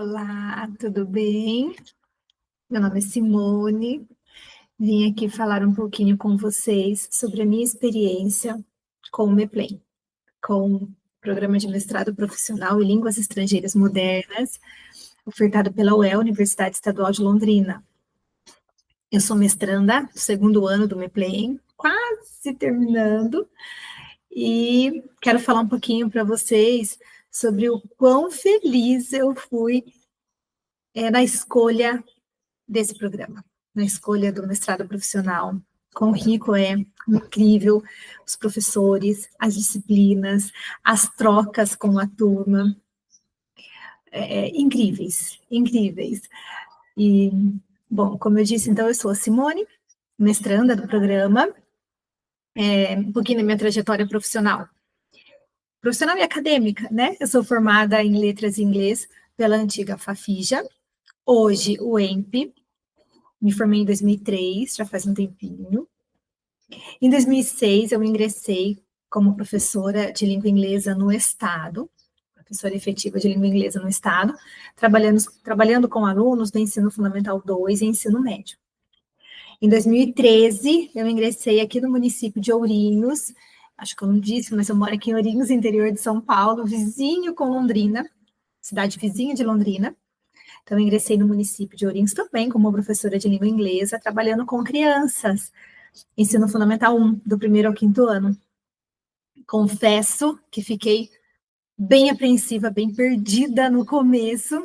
Olá, tudo bem? Meu nome é Simone. Vim aqui falar um pouquinho com vocês sobre a minha experiência com o MEPLEN, com o Programa de Mestrado Profissional em Línguas Estrangeiras Modernas, ofertado pela UEL, Universidade Estadual de Londrina. Eu sou mestranda do segundo ano do MEPLEN, quase terminando, e quero falar um pouquinho para vocês sobre o quão feliz eu fui na escolha desse programa, na escolha do mestrado profissional. Quão rico é, incrível, os professores, as disciplinas, as trocas com a turma, incríveis, incríveis. E, bom, como eu disse, então, eu sou a Simone, mestranda do programa, um pouquinho da minha trajetória profissional e acadêmica, né? Eu sou formada em Letras em Inglês pela antiga Fafija, hoje o EMP, me formei em 2003, já faz um tempinho. Em 2006, eu ingressei como professora de língua inglesa no Estado, professora efetiva de língua inglesa no Estado, trabalhando com alunos do ensino fundamental 2 e ensino médio. Em 2013, eu ingressei aqui no município de Ourinhos, acho que eu não disse, mas eu moro aqui em Ourinhos, interior de São Paulo, vizinho com Londrina, cidade vizinha de Londrina. Então, eu ingressei no município de Ourinhos também como professora de língua inglesa, trabalhando com crianças, ensino fundamental 1, do 1º ao 5º ano. Confesso que fiquei bem apreensiva, bem perdida no começo.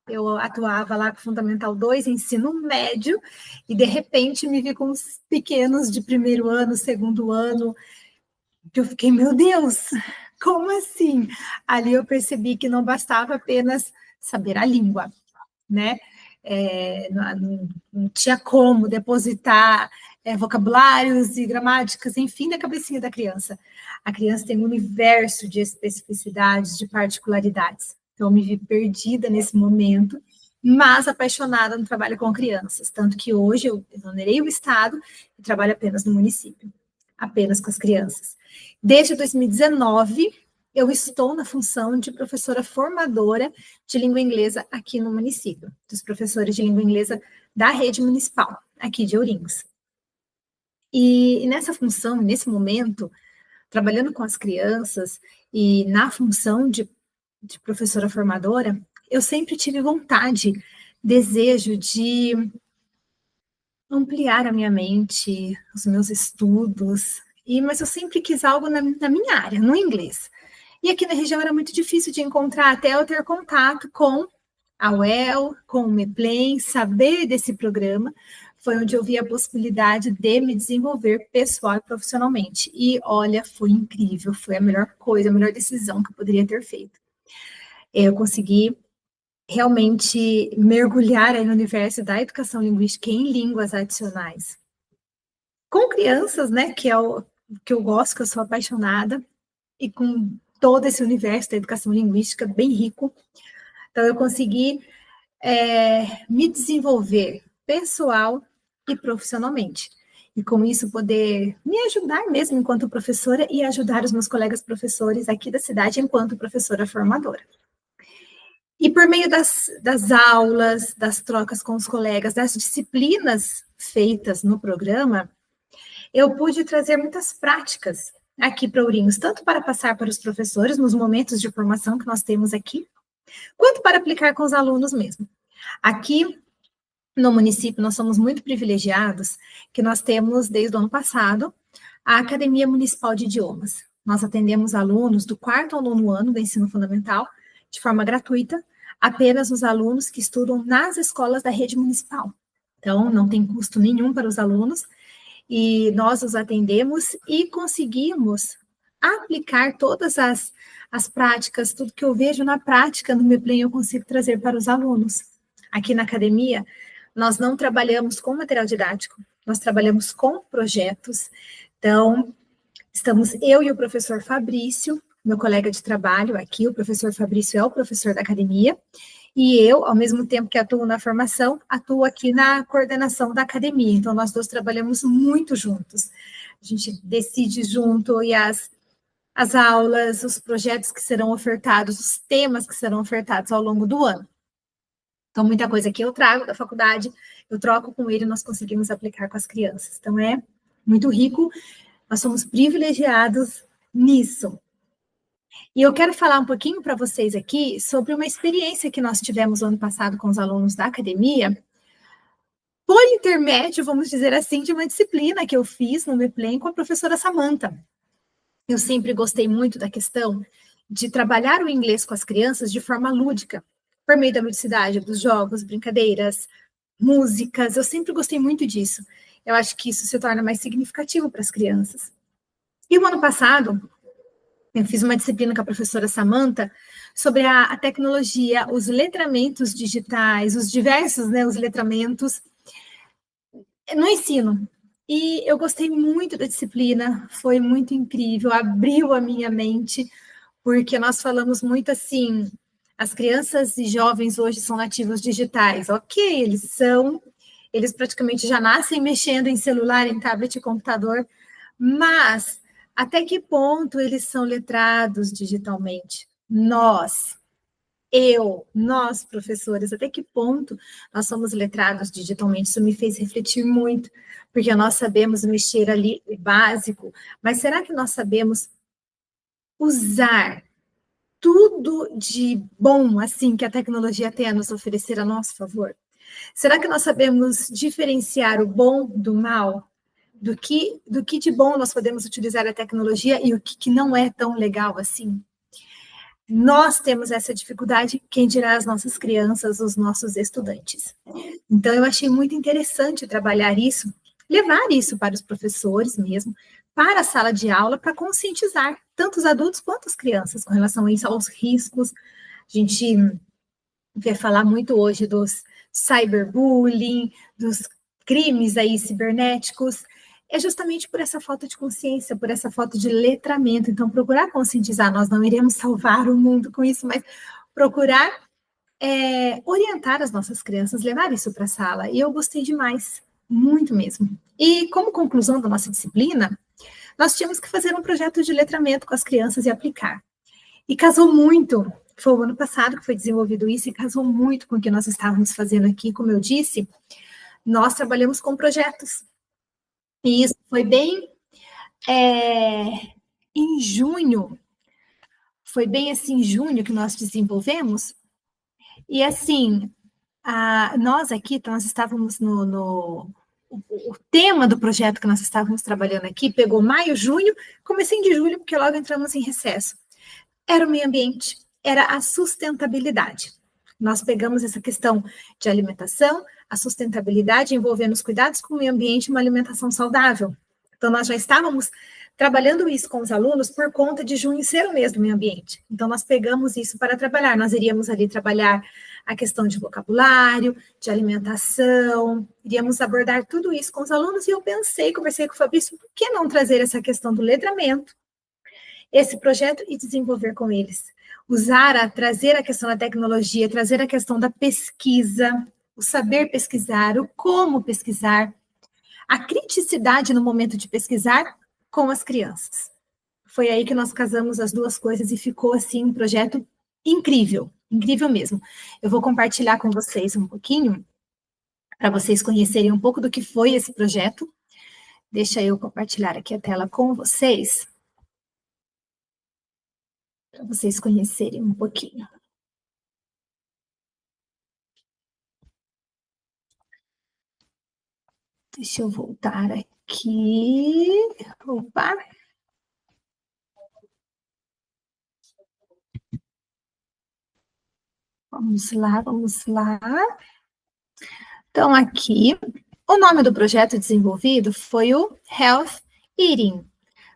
Eu atuava lá com Fundamental 2, ensino médio, e de repente me vi com os pequenos de 1º ano, 2º ano, que eu fiquei, meu Deus, como assim? Ali eu percebi que não bastava apenas saber a língua, né? Não tinha como depositar vocabulários e gramáticas, enfim, na cabecinha da criança. A criança tem um universo de especificidades, de particularidades. Então, eu me vi perdida nesse momento, mas apaixonada no trabalho com crianças. Tanto que hoje eu exonerei o Estado e trabalho apenas no município, apenas com as crianças. Desde 2019, eu estou na função de professora formadora de língua inglesa aqui no município, dos professores de língua inglesa da rede municipal, aqui de Ourinhos. E nessa função, nesse momento, trabalhando com as crianças e na função de professora formadora, eu sempre tive vontade, desejo de ampliar a minha mente, os meus estudos, mas eu sempre quis algo na minha área, no inglês. E aqui na região era muito difícil de encontrar, até eu ter contato com a UEL, com o MEPLEN, saber desse programa, foi onde eu vi a possibilidade de me desenvolver pessoal e profissionalmente. E, olha, foi incrível, foi a melhor coisa, a melhor decisão que eu poderia ter feito. Eu consegui realmente mergulhar aí no universo da educação linguística em línguas adicionais. Com crianças, né, que é o que eu gosto, que eu sou apaixonada, e com todo esse universo da educação linguística bem rico. Então, eu consegui me desenvolver pessoal e profissionalmente. E com isso poder me ajudar mesmo enquanto professora e ajudar os meus colegas professores aqui da cidade enquanto professora formadora. E por meio das aulas, das trocas com os colegas, das disciplinas feitas no programa, eu pude trazer muitas práticas aqui para Ourinhos, tanto para passar para os professores nos momentos de formação que nós temos aqui, quanto para aplicar com os alunos mesmo. Aqui no município, nós somos muito privilegiados, que nós temos, desde o ano passado, a Academia Municipal de Idiomas. Nós atendemos alunos do 4º ao 9º ano do ensino fundamental, de forma gratuita, apenas os alunos que estudam nas escolas da rede municipal. Então, não tem custo nenhum para os alunos, e nós os atendemos e conseguimos aplicar todas as práticas, tudo que eu vejo na prática no MEPLEN eu consigo trazer para os alunos. Aqui na academia, nós não trabalhamos com material didático, nós trabalhamos com projetos. Então, estamos eu e o professor Fabrício, meu colega de trabalho aqui, o professor Fabrício é o professor da academia, e eu, ao mesmo tempo que atuo na formação, atuo aqui na coordenação da academia. Então, nós dois trabalhamos muito juntos. A gente decide junto e as aulas, os projetos que serão ofertados, os temas que serão ofertados ao longo do ano. Então, muita coisa que eu trago da faculdade, eu troco com ele, nós conseguimos aplicar com as crianças. Então, é muito rico, nós somos privilegiados nisso. E eu quero falar um pouquinho para vocês aqui sobre uma experiência que nós tivemos no ano passado com os alunos da academia, por intermédio, vamos dizer assim, de uma disciplina que eu fiz no MEPLEN com a professora Samantha. Eu sempre gostei muito da questão de trabalhar o inglês com as crianças de forma lúdica, por meio da ludicidade, dos jogos, brincadeiras, músicas. Eu sempre gostei muito disso. Eu acho que isso se torna mais significativo para as crianças. E o ano passado, eu fiz uma disciplina com a professora Samantha sobre a tecnologia, os letramentos digitais, os diversos, né, os letramentos no ensino. E eu gostei muito da disciplina, foi muito incrível, abriu a minha mente, porque nós falamos muito assim, as crianças e jovens hoje são nativos digitais, ok, eles praticamente já nascem mexendo em celular, em tablet e computador, mas até que ponto eles são letrados digitalmente? Nós, professores, até que ponto nós somos letrados digitalmente? Isso me fez refletir muito, porque nós sabemos mexer ali o básico, mas será que nós sabemos usar tudo de bom, assim, que a tecnologia tem a nos oferecer a nosso favor? Será que nós sabemos diferenciar o bom do mal? Do que de bom nós podemos utilizar a tecnologia e o que não é tão legal assim? Nós temos essa dificuldade, quem dirá as nossas crianças, os nossos estudantes. Então, eu achei muito interessante trabalhar isso, levar isso para os professores mesmo, para a sala de aula, para conscientizar tanto os adultos quanto as crianças com relação a isso, aos riscos. A gente vai falar muito hoje dos cyberbullying, dos crimes aí cibernéticos, é justamente por essa falta de consciência, por essa falta de letramento. Então, procurar conscientizar, nós não iremos salvar o mundo com isso, mas procurar orientar as nossas crianças, levar isso para a sala. E eu gostei demais, muito mesmo. E como conclusão da nossa disciplina, nós tínhamos que fazer um projeto de letramento com as crianças e aplicar. E casou muito, foi o ano passado que foi desenvolvido isso, e casou muito com o que nós estávamos fazendo aqui. Como eu disse, nós trabalhamos com projetos. E isso foi bem em junho, foi bem assim em junho que nós desenvolvemos, e assim, nós aqui, então, nós estávamos o tema do projeto que nós estávamos trabalhando aqui, pegou maio, junho, comecinho de julho, porque logo entramos em recesso. Era o meio ambiente, era a sustentabilidade. Nós pegamos essa questão de alimentação, a sustentabilidade envolvendo os cuidados com o meio ambiente e uma alimentação saudável. Então, nós já estávamos trabalhando isso com os alunos por conta de junho ser o mês do meio ambiente. Então, nós pegamos isso para trabalhar. Nós iríamos ali trabalhar a questão de vocabulário, de alimentação, iríamos abordar tudo isso com os alunos, e eu conversei com o Fabrício, por que não trazer essa questão do letramento, esse projeto, e desenvolver com eles? Trazer a questão da tecnologia, trazer a questão da pesquisa, o saber pesquisar, o como pesquisar, a criticidade no momento de pesquisar com as crianças. Foi aí que nós casamos as duas coisas e ficou, assim, um projeto incrível, incrível mesmo. Eu vou compartilhar com vocês um pouquinho, para vocês conhecerem um pouco do que foi esse projeto. Deixa eu compartilhar aqui a tela com vocês, para vocês conhecerem um pouquinho. Deixa eu voltar aqui. Opa! Vamos lá, vamos lá. Então, aqui, o nome do projeto desenvolvido foi o Health Eating,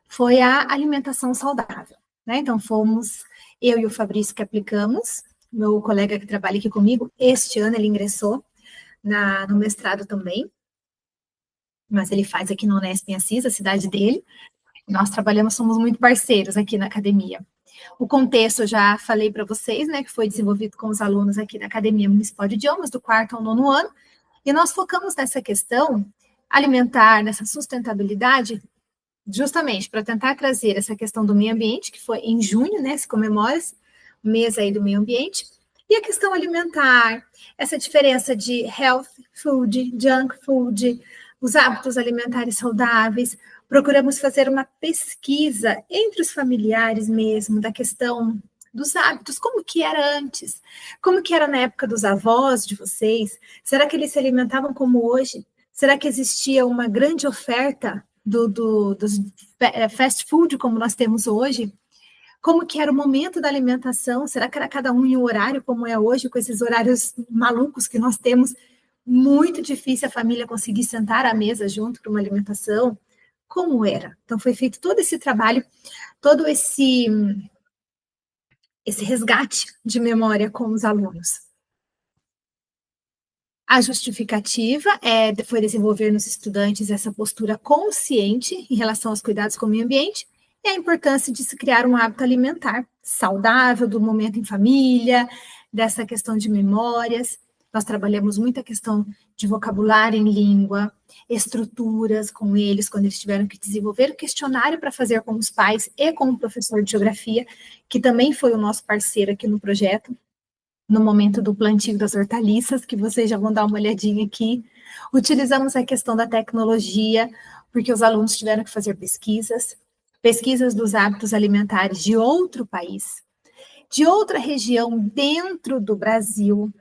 foi a alimentação saudável, né? Então, fomos eu e o Fabrício que aplicamos, meu colega que trabalha aqui comigo, este ano ele ingressou no mestrado também, mas ele faz aqui no Unesp em Assis, a cidade dele. Nós trabalhamos, somos muito parceiros aqui na academia. O contexto eu já falei para vocês, né, que foi desenvolvido com os alunos aqui da Academia Municipal de Idiomas, do 4º ao 9º ano, e nós focamos nessa questão alimentar, nessa sustentabilidade, justamente para tentar trazer essa questão do meio ambiente, que foi em junho, né, se comemora o mês aí do meio ambiente, E a questão alimentar, essa diferença de health food, junk food, os hábitos alimentares saudáveis. Procuramos fazer uma pesquisa entre os familiares mesmo, da questão dos hábitos, como que era antes, como que era na época dos avós de vocês, será que eles se alimentavam como hoje? Será que existia uma grande oferta dos fast food como nós temos hoje? Como que era o momento da alimentação? Será que era cada um em um horário como é hoje, com esses horários malucos que nós temos? Muito difícil a família conseguir sentar à mesa junto para uma alimentação. Como era? Então, foi feito todo esse trabalho, todo esse resgate de memória com os alunos. A justificativa foi desenvolver nos estudantes essa postura consciente em relação aos cuidados com o meio ambiente e a importância de se criar um hábito alimentar saudável, do momento em família, dessa questão de memórias. Nós trabalhamos muito a questão de vocabulário em língua, estruturas com eles, quando eles tiveram que desenvolver o questionário para fazer com os pais e com o professor de geografia, que também foi o nosso parceiro aqui no projeto, no momento do plantio das hortaliças, que vocês já vão dar uma olhadinha aqui. Utilizamos a questão da tecnologia, porque os alunos tiveram que fazer pesquisas dos hábitos alimentares de outro país, de outra região dentro do Brasil.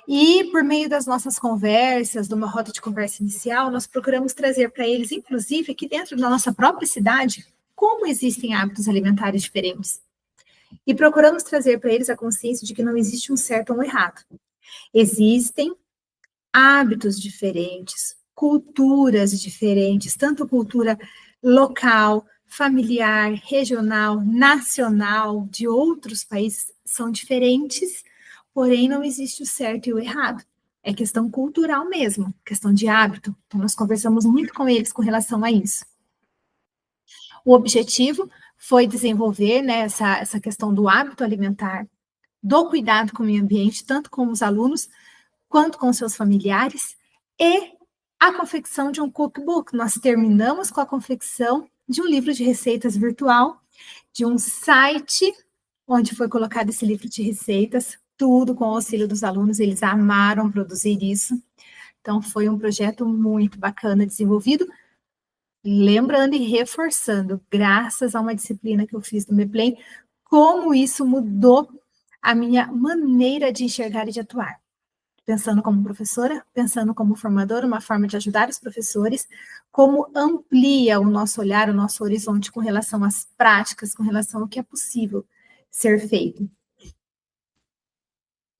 E por meio das nossas conversas, de uma roda de conversa inicial, nós procuramos trazer para eles, inclusive aqui dentro da nossa própria cidade, como existem hábitos alimentares diferentes. E procuramos trazer para eles a consciência de que não existe um certo ou um errado. Existem hábitos diferentes, culturas diferentes, tanto cultura local, familiar, regional, nacional, de outros países, são diferentes, porém não existe o certo e o errado. É questão cultural mesmo, questão de hábito. Então, nós conversamos muito com eles com relação a isso. O objetivo foi desenvolver, né, essa questão do hábito alimentar, do cuidado com o meio ambiente, tanto com os alunos, quanto com seus familiares, e a confecção de um cookbook. Nós terminamos com a confecção de um livro de receitas virtual, de um site onde foi colocado esse livro de receitas, tudo com o auxílio dos alunos, eles amaram produzir isso. Então, foi um projeto muito bacana desenvolvido, lembrando e reforçando, graças a uma disciplina que eu fiz no MEPLAN, como isso mudou a minha maneira de enxergar e de atuar. Pensando como professora, pensando como formadora, uma forma de ajudar os professores, como amplia o nosso olhar, o nosso horizonte com relação às práticas, com relação ao que é possível ser feito.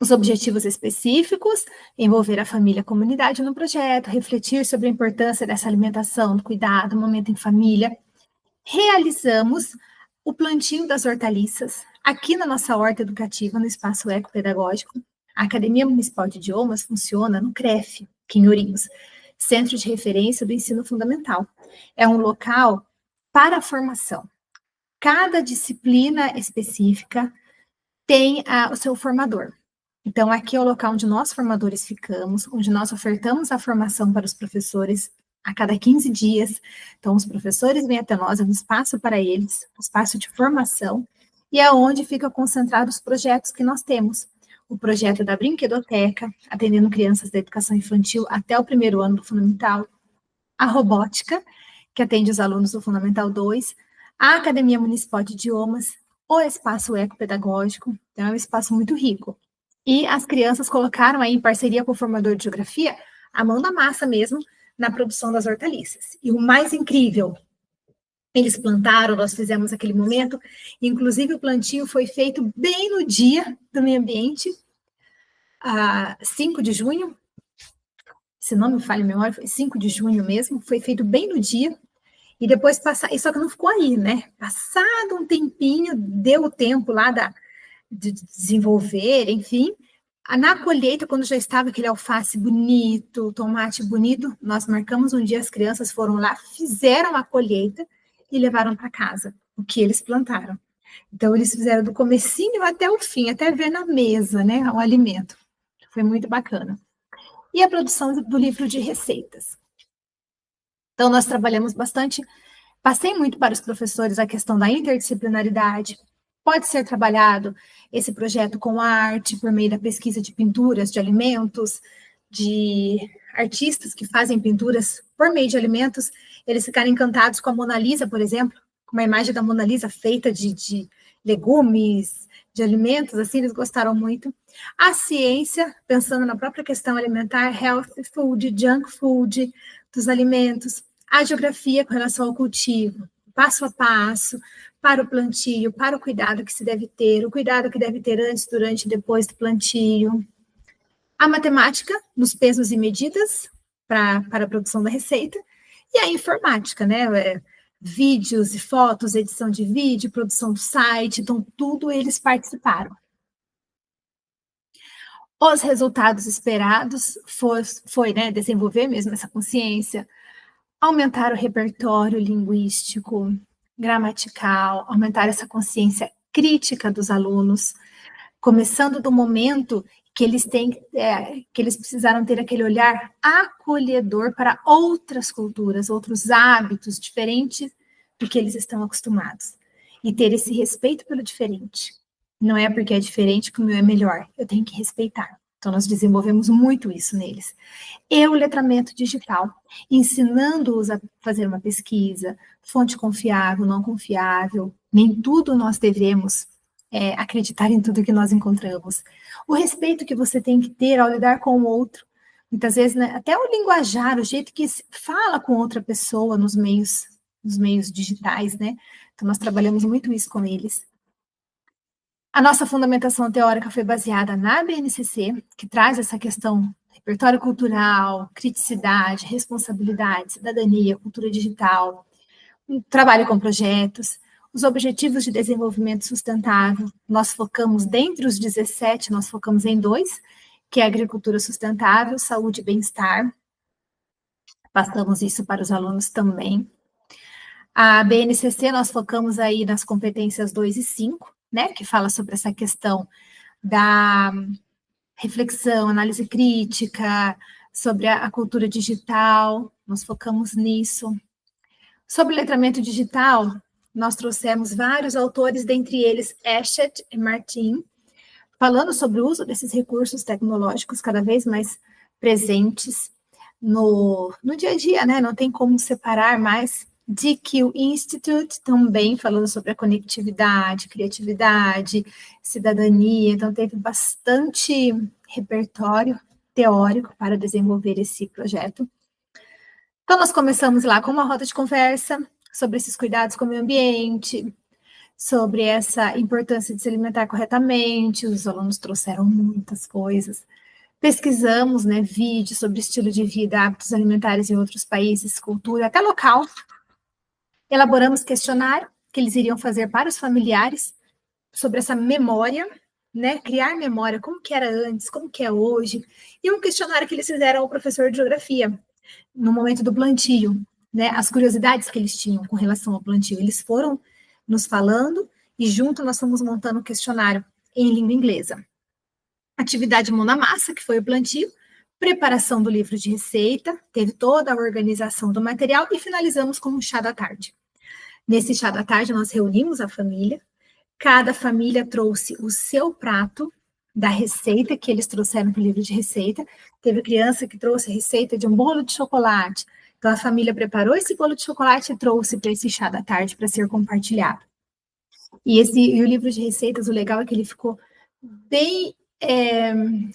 Os objetivos específicos, envolver a família e a comunidade no projeto, refletir sobre a importância dessa alimentação, do cuidado, do momento em família. Realizamos o plantio das hortaliças aqui na nossa horta educativa, no espaço ecopedagógico. A Academia Municipal de Idiomas funciona no CREF, aqui em Ourinhos, Centro de Referência do Ensino Fundamental. É um local para a formação. Cada disciplina específica tem o seu formador. Então, aqui é o local onde nós, formadores, ficamos, onde nós ofertamos a formação para os professores a cada 15 dias. Então, os professores vêm até nós, é um espaço para eles, um espaço de formação, e é onde fica concentrado os projetos que nós temos. O projeto da brinquedoteca, atendendo crianças da educação infantil até o 1º ano do Fundamental, a robótica, que atende os alunos do Fundamental 2, a Academia Municipal de Idiomas, o espaço ecopedagógico, então é um espaço muito rico. E as crianças colocaram aí, em parceria com o formador de geografia, a mão na massa mesmo, na produção das hortaliças. E o mais incrível, eles plantaram, nós fizemos aquele momento, inclusive o plantio foi feito bem no dia do meio ambiente, 5 de junho, se não me falha a memória, foi 5 de junho mesmo, foi feito bem no dia, e depois só que não ficou aí, né? Passado um tempinho, deu o tempo lá de desenvolver, enfim. Na colheita, quando já estava aquele alface bonito, tomate bonito, nós marcamos um dia, as crianças foram lá, fizeram a colheita e levaram para casa o que eles plantaram. Então, eles fizeram do comecinho até o fim, até ver na mesa, né, o alimento. Foi muito bacana. E a produção do livro de receitas. Então, nós trabalhamos bastante, passei muito para os professores a questão da interdisciplinaridade, Pode ser trabalhado esse projeto com arte, por meio da pesquisa de pinturas de alimentos, de artistas que fazem pinturas por meio de alimentos, eles ficarem encantados com a Mona Lisa, por exemplo, com uma imagem da Mona Lisa feita de legumes, de alimentos, assim, eles gostaram muito. A ciência, pensando na própria questão alimentar, healthy food, junk food, dos alimentos. A geografia com relação ao cultivo, passo a passo, para o plantio, para o cuidado que se deve ter, o cuidado que deve ter antes, durante e depois do plantio. A matemática, nos pesos e medidas, para a produção da receita. E a informática, né? Vídeos e fotos, edição de vídeo, produção do site, então tudo eles participaram. Os resultados esperados foi né, desenvolver mesmo essa consciência, aumentar o repertório linguístico, gramatical, aumentar essa consciência crítica dos alunos, começando do momento que eles que eles precisaram ter aquele olhar acolhedor para outras culturas, outros hábitos diferentes do que eles estão acostumados. E ter esse respeito pelo diferente. Não é porque é diferente que o meu é melhor, eu tenho que respeitar. Então, nós desenvolvemos muito isso neles. E o letramento digital, ensinando-os a fazer uma pesquisa, fonte confiável, não confiável, nem tudo nós devemos acreditar em tudo que nós encontramos. O respeito que você tem que ter ao lidar com o outro. Muitas vezes, né, até o linguajar, o jeito que se fala com outra pessoa nos meios digitais, né? Então, nós trabalhamos muito isso com eles. A nossa fundamentação teórica foi baseada na BNCC, que traz essa questão repertório cultural, criticidade, responsabilidade, cidadania, cultura digital, trabalho com projetos, os objetivos de desenvolvimento sustentável. Nós focamos, dentre os 17, nós focamos em 2, que é agricultura sustentável, saúde e bem-estar. Passamos isso para os alunos também. A BNCC, nós focamos aí nas competências 2 e 5, né, que fala sobre essa questão da reflexão, análise crítica, sobre a cultura digital, nós focamos nisso. Sobre letramento digital, nós trouxemos vários autores, dentre eles Eschet e Martin, falando sobre o uso desses recursos tecnológicos cada vez mais presentes no dia a dia, né? Não tem como separar mais. DQ Institute também falando sobre a conectividade, criatividade, cidadania, então teve bastante repertório teórico para desenvolver esse projeto. Então nós começamos lá com uma roda de conversa sobre esses cuidados com o meio ambiente, sobre essa importância de se alimentar corretamente, os alunos trouxeram muitas coisas. Pesquisamos, né, vídeos sobre estilo de vida, hábitos alimentares em outros países, cultura, até local. Elaboramos questionário que eles iriam fazer para os familiares sobre essa memória, né? Criar memória, como que era antes, como que é hoje. E um questionário que eles fizeram ao professor de geografia, no momento do plantio, né? As curiosidades que eles tinham com relação ao plantio. Eles foram nos falando e junto nós fomos montando um questionário em língua inglesa. Atividade mão na massa, que foi o plantio, preparação do livro de receita, teve toda a organização do material e finalizamos com um chá da tarde. Nesse chá da tarde, nós reunimos a família, cada família trouxe o seu prato da receita que eles trouxeram para o livro de receita. Teve criança que trouxe a receita de um bolo de chocolate. Então, a família preparou esse bolo de chocolate e trouxe para esse chá da tarde para ser compartilhado. E o livro de receitas, o legal é que ele ficou bem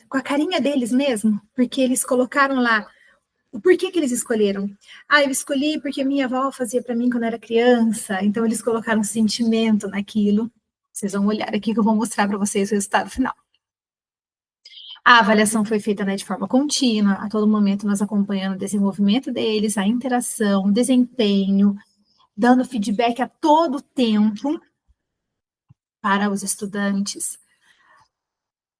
com a carinha deles mesmo, porque eles colocaram lá o porquê que eles escolheram. Eu escolhi porque minha avó fazia para mim quando era criança, então eles colocaram sentimento naquilo. Vocês vão olhar aqui que eu vou mostrar para vocês o resultado final. A avaliação foi feita, né, de forma contínua, a todo momento nós acompanhando o desenvolvimento deles, a interação, o desempenho, dando feedback a todo tempo para os estudantes.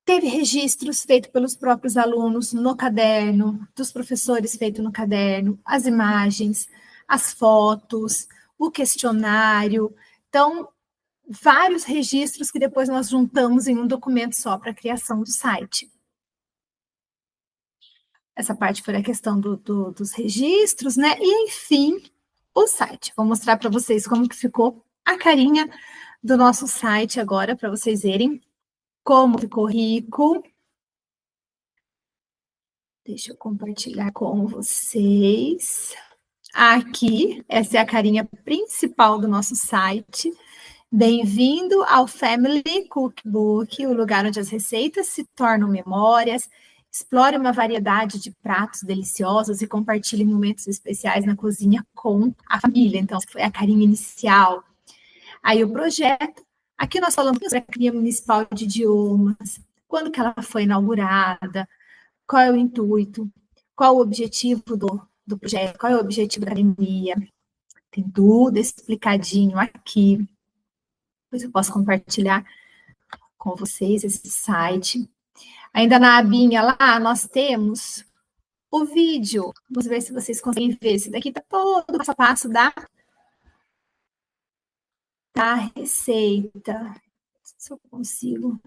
Teve registros feitos pelos próprios alunos no caderno, dos professores feitos no caderno, as imagens, as fotos, o questionário. Então, vários registros que depois nós juntamos em um documento só para a criação do site. Essa parte foi a questão dos registros, né? E, enfim, o site. Vou mostrar para vocês como que ficou a carinha do nosso site agora, para vocês verem como ficou rico. Deixa eu compartilhar com vocês. Aqui, essa é a carinha principal do nosso site. Bem-vindo ao Family Cookbook, o lugar onde as receitas se tornam memórias. Explore uma variedade de pratos deliciosos e compartilhe momentos especiais na cozinha com a família. Então, foi a carinha inicial. Aí o projeto. Aqui nós falamos sobre a Academia Municipal de Idiomas, quando que ela foi inaugurada, qual é o intuito, qual o objetivo do projeto, qual é o objetivo da academia. Tem tudo explicadinho aqui. Depois eu posso compartilhar com vocês esse site. Ainda na abinha lá, nós temos o vídeo. Vamos ver se vocês conseguem ver. Esse daqui está todo o passo a passo da receita. Se eu consigo.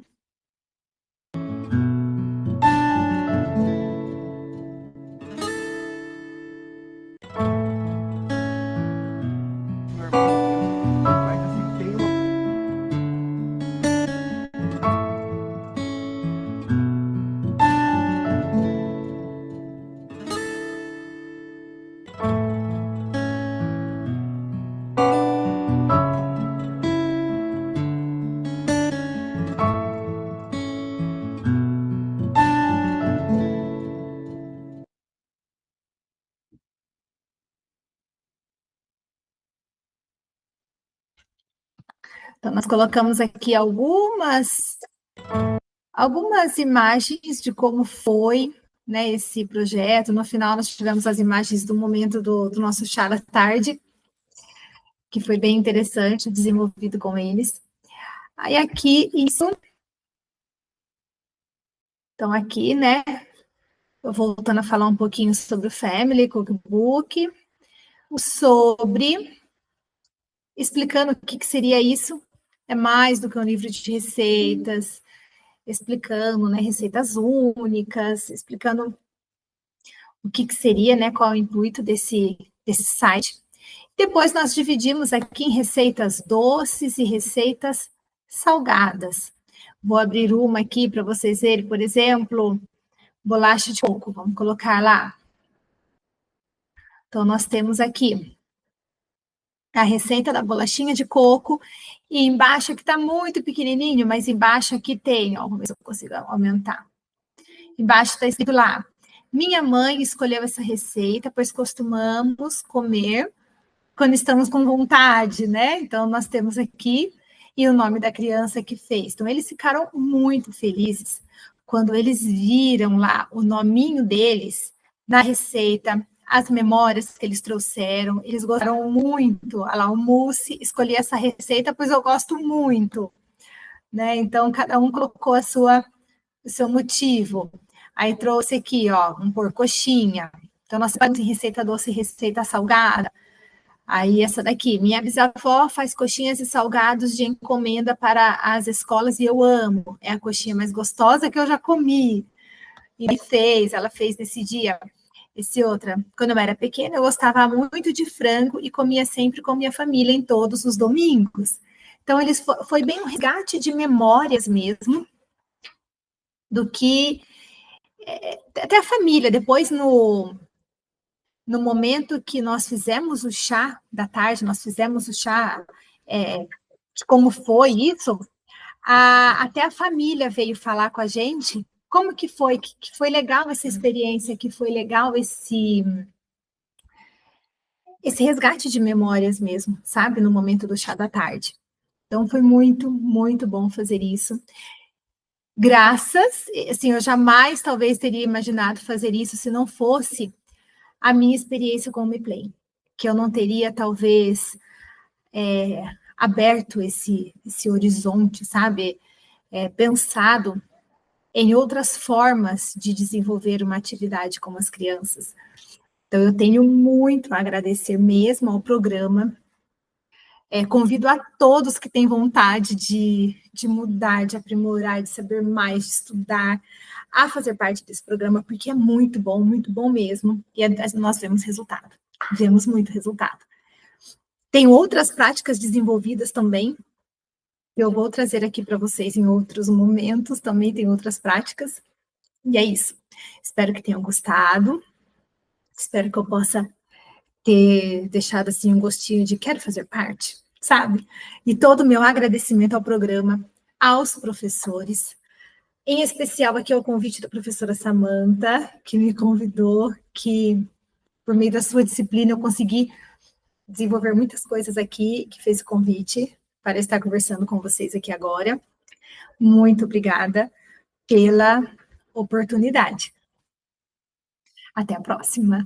Então, nós colocamos aqui algumas imagens de como foi, né, esse projeto. No final, nós tivemos as imagens do momento do nosso chá da tarde, que foi bem interessante, desenvolvido com eles. Aí aqui, isso. Então, aqui, né, voltando a falar um pouquinho sobre o Family Cookbook, explicando o que seria isso. É mais do que um livro de receitas, explicando, né, receitas únicas, explicando o que seria, né, qual é o intuito desse site. Depois nós dividimos aqui em receitas doces e receitas salgadas. Vou abrir uma aqui para vocês verem, por exemplo, bolacha de coco, vamos colocar lá. Então, nós temos aqui a receita da bolachinha de coco, e embaixo aqui está muito pequenininho, mas embaixo aqui tem, ó, vamos ver se eu consigo aumentar. Embaixo está escrito lá, minha mãe escolheu essa receita, pois costumamos comer quando estamos com vontade, né? Então, nós temos aqui, e o nome da criança que fez. Então, eles ficaram muito felizes quando eles viram lá o nominho deles na receita, as memórias que eles trouxeram, eles gostaram muito. Olha lá, o Mousse, escolhi essa receita, pois eu gosto muito, né? Então, cada um colocou o seu motivo. Aí trouxe aqui, ó, um porcoxinha. Então, nós temos receita doce e receita salgada. Aí, essa daqui, minha bisavó faz coxinhas e salgados de encomenda para as escolas e eu amo. É a coxinha mais gostosa que eu já comi. E ela fez nesse dia. Esse outra, quando eu era pequena, eu gostava muito de frango e comia sempre com minha família em todos os domingos. Então, foi bem um resgate de memórias mesmo, do que até a família. Depois, no momento que nós fizemos o chá da tarde, nós fizemos o chá de como foi isso, até a família veio falar com a gente como que foi legal essa experiência, que foi legal esse resgate de memórias mesmo, sabe? No momento do chá da tarde. Então, foi muito, muito bom fazer isso. Graças, assim, eu jamais talvez teria imaginado fazer isso se não fosse a minha experiência com o MePlay, que eu não teria, talvez, aberto esse horizonte, sabe? Pensado em outras formas de desenvolver uma atividade com as crianças. Então, eu tenho muito a agradecer mesmo ao programa. Convido a todos que têm vontade de mudar, de aprimorar, de saber mais, de estudar, a fazer parte desse programa, porque é muito bom mesmo, e nós vemos resultado, vemos muito resultado. Tem outras práticas desenvolvidas também, Eu vou trazer aqui para vocês em outros momentos, também tem outras práticas. E é isso. Espero que tenham gostado. Espero que eu possa ter deixado assim um gostinho de quero fazer parte, sabe? E todo o meu agradecimento ao programa, aos professores, em especial aqui ao convite da professora Samantha, que me convidou, que por meio da sua disciplina eu consegui desenvolver muitas coisas aqui, que fez o convite para estar conversando com vocês aqui agora. Muito obrigada pela oportunidade. Até a próxima.